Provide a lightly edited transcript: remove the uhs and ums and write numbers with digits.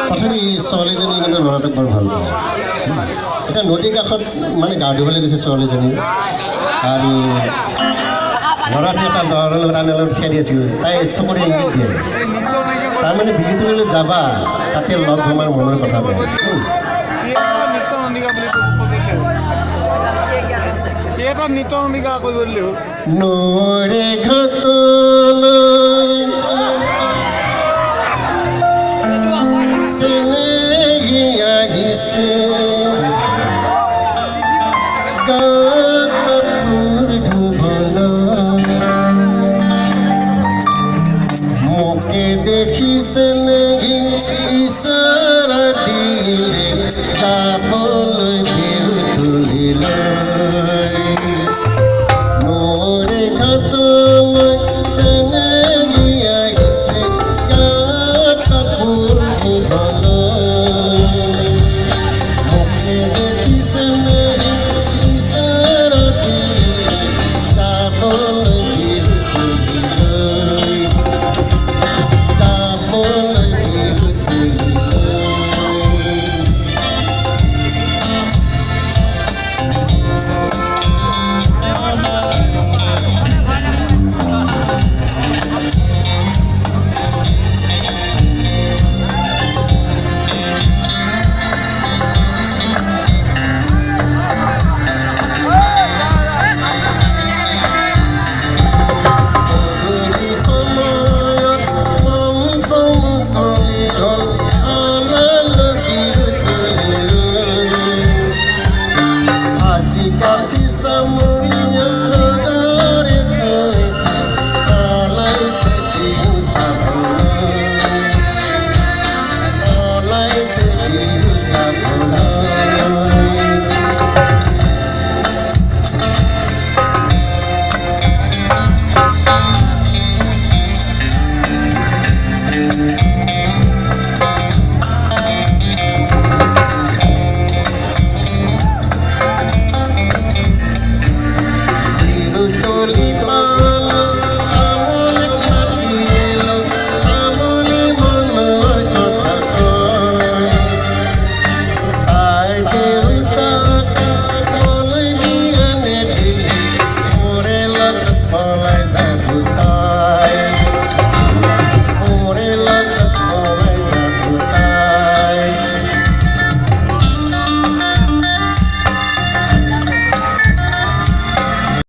তথাপি ছোৱালীজনী কিন্তু ল'ৰাটোক বৰ ভাল পায়। এতিয়া নদীৰ কাষত মানে গা ধুবলৈ গৈছে ছোৱালীজনী, আৰু ল'ৰাটোৱে এটা ল'ৰাৰ লগত আনৰ লগত খেলি আছিল। তাই চকুৰে ইংগিত দিয়ে, তাৰমানে বিহুটোলৈ যাবা, তাতে লগ তোমাৰ মনৰ কথা কয়। নৰে ঘাটলৈ চেনেহী আহিছে, কাপোৰ ধুবলৈ মোকে দেখি চেনেহী ইশাৰা দিলে যাব